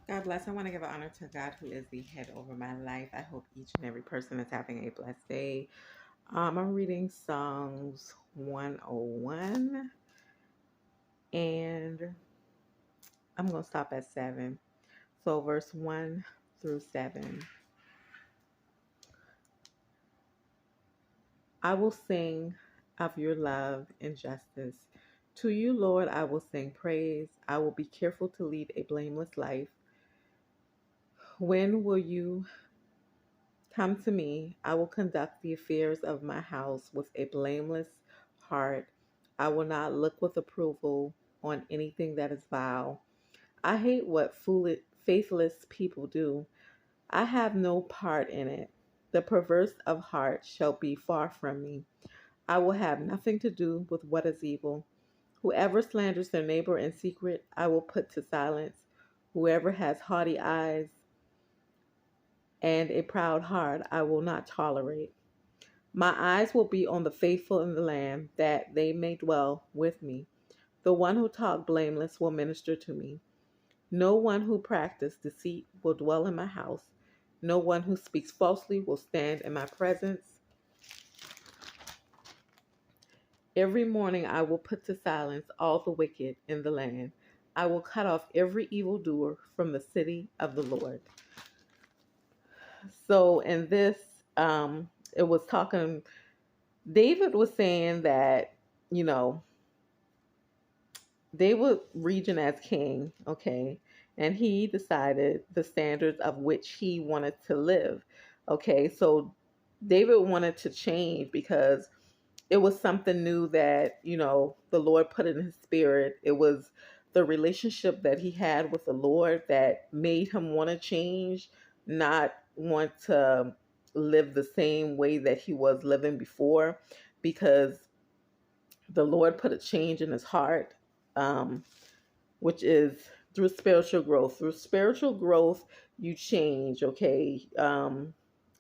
God bless. I want to give honor to God, who is the head over my life. I hope each and every person is having a blessed day. I'm reading Psalms 101, and I'm going to stop at 7. So, verse 1 through 7. I will sing of your love and justice. To you, Lord, I will sing praise. I will be careful to lead a blameless life. When will you come to me? I will conduct the affairs of my house with a blameless heart. I will not look with approval on anything that is vile. I hate what foolish, faithless people do. I have no part in it. The perverse of heart shall be far from me. I will have nothing to do with what is evil. Whoever slanders their neighbor in secret, I will put to silence. Whoever has haughty eyes and a proud heart, I will not tolerate. My eyes will be on the faithful in the land, that they may dwell with me. The one who talks blameless will minister to me. No one who practices deceit will dwell in my house. No one who speaks falsely will stand in my presence. Every morning I will put to silence all the wicked in the land. I will cut off every evildoer from the city of the Lord. So in this, it was talking, David was saying that, you know, they were region as king, okay, and he decided the standards of which he wanted to live. Okay, so David wanted to change because it was something new that, the Lord put in his spirit. It was the relationship that he had with the Lord that made him want to change, not want to live the same way that he was living before, because the Lord put a change in his heart, um, which is through spiritual growth. Through spiritual growth, you change, okay?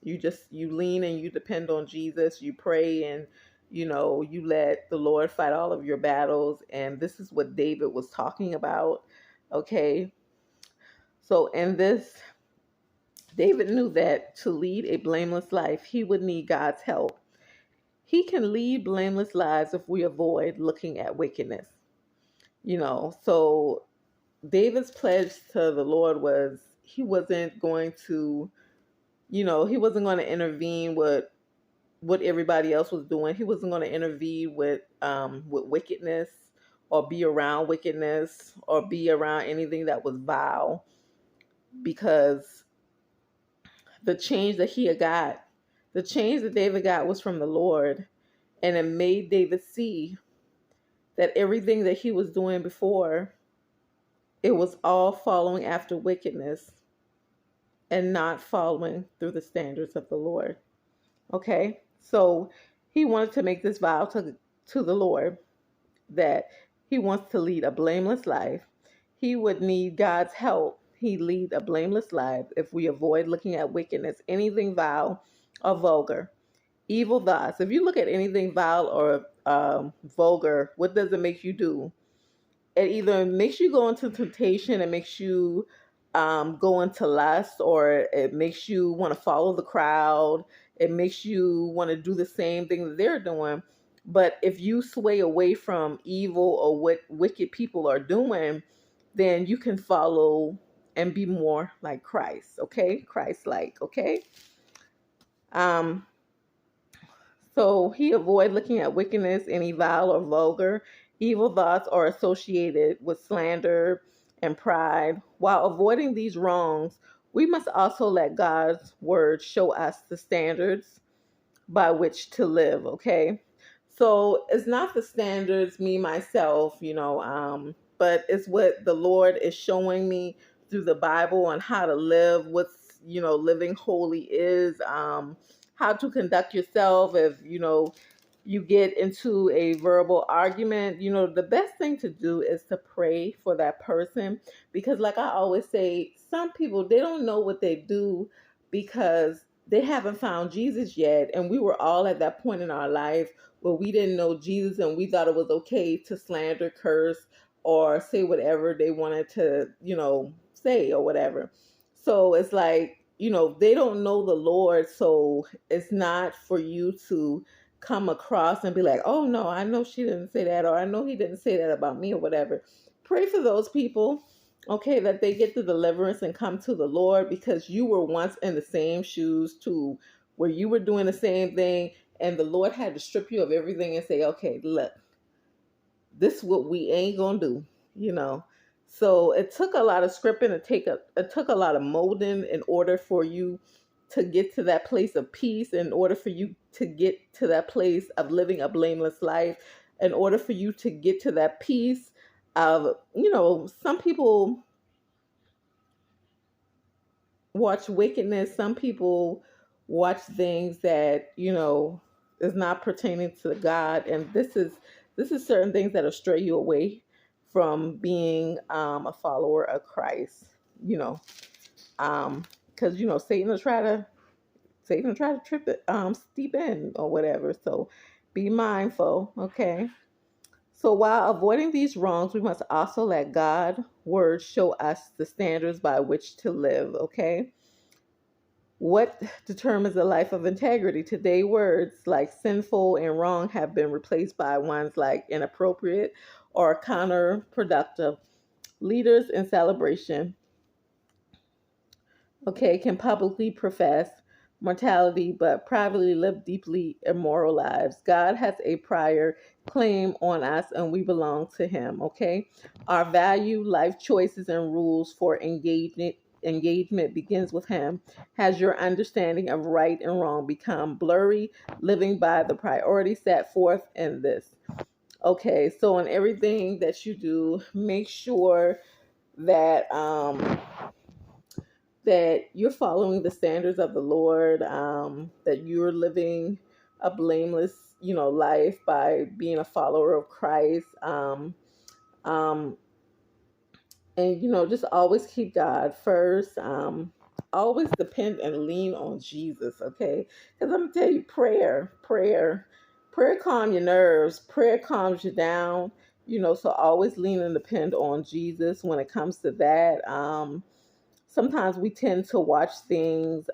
You lean and you depend on Jesus, you pray, and you let the Lord fight all of your battles. And this is what David was talking about, okay? So in this, David knew that to lead a blameless life, he would need God's help. He can lead blameless lives if we avoid looking at wickedness. So David's pledge to the Lord was he wasn't going to, he wasn't going to intervene with what everybody else was doing. He wasn't going to intervene with wickedness, or be around wickedness, or be around anything that was vile, because the change that he had got, the change that David got was from the Lord, and it made David see that everything that he was doing before, it was all following after wickedness and not following through the standards of the Lord. Okay? So he wanted to make this vow to the Lord that he wants to lead a blameless life. He would need God's help. He lead a blameless life if we avoid looking at wickedness, anything vile or vulgar, evil thoughts. If you look at anything vile or vulgar, what does it make you do? It either makes you go into temptation, it makes you go into lust, or it makes you want to follow the crowd. It makes you want to do the same thing that they're doing. But if you sway away from evil or what wicked people are doing, then you can follow and be more like Christ, okay? Christ like, okay? Um, so he avoid looking at wickedness, any vile or vulgar. Evil thoughts are associated with slander and pride. While avoiding these wrongs, we must also let God's word show us the standards by which to live, okay? So it's not the standards, me, myself, but it's what the Lord is showing me through the Bible on how to live, what's, living holy is, how to conduct yourself if, you get into a verbal argument. The best thing to do is to pray for that person, because like I always say, some people, they don't know what they do because they haven't found Jesus yet. And we were all at that point in our life where we didn't know Jesus, and we thought it was okay to slander, curse, or say whatever they wanted to, say or whatever. So it's like, they don't know the Lord. So it's not for you to come across and be like, oh no, I know she didn't say that, or I know he didn't say that about me, or whatever. Pray for those people, okay, that they get the deliverance and come to the Lord, because you were once in the same shoes too, where you were doing the same thing, and the Lord had to strip you of everything and say, okay, look, this is what we ain't gonna do, you know. So it took a lot of scripting, it took a lot of molding in order for you to get to that place of peace, in order for you to get to that place of living a blameless life, in order for you to get to that peace of, some people watch wickedness, some people watch things that, is not pertaining to God. And this is certain things that will stray you away from being a follower of Christ, you know. Because Satan will try to trip it steep in or whatever. So be mindful, okay? So while avoiding these wrongs, we must also let God word show us the standards by which to live, okay? What determines a life of integrity? Today, words like sinful and wrong have been replaced by ones like inappropriate or counterproductive. Leaders in celebration, okay, can publicly profess mortality but privately live deeply immoral lives. God has a prior claim on us and we belong to him, okay? Our value, life choices, and rules for engagement begins with him. Has your understanding of right and wrong become blurry, living by the priorities set forth in this? Okay, so in everything that you do, make sure that that you're following the standards of the Lord, that you're living a blameless, life by being a follower of Christ. Um, and just always keep God first. Always depend and lean on Jesus, okay? Because I'm gonna tell you, prayer calm your nerves. Prayer calms you down. So always lean and depend on Jesus when it comes to that. Sometimes we tend to watch things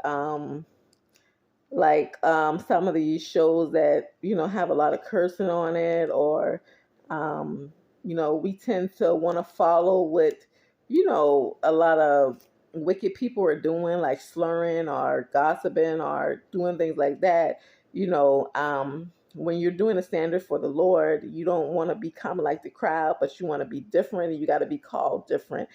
like some of these shows that have a lot of cursing on it, or we tend to want to follow what a lot of wicked people are doing, like slurring or gossiping or doing things like that. When you're doing a standard for the Lord, you don't want to become like the crowd, but you want to be different, and you got to be called different,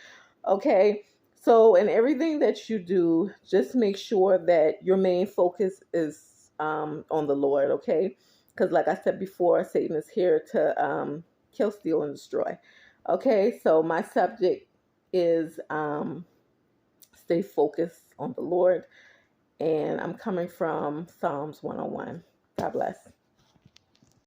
okay? So, in everything that you do, just make sure that your main focus is on the Lord, okay? Because, like I said before, Satan is here to kill, steal, and destroy. Okay, so my subject is stay focused on the Lord, and I'm coming from Psalms 101. God bless.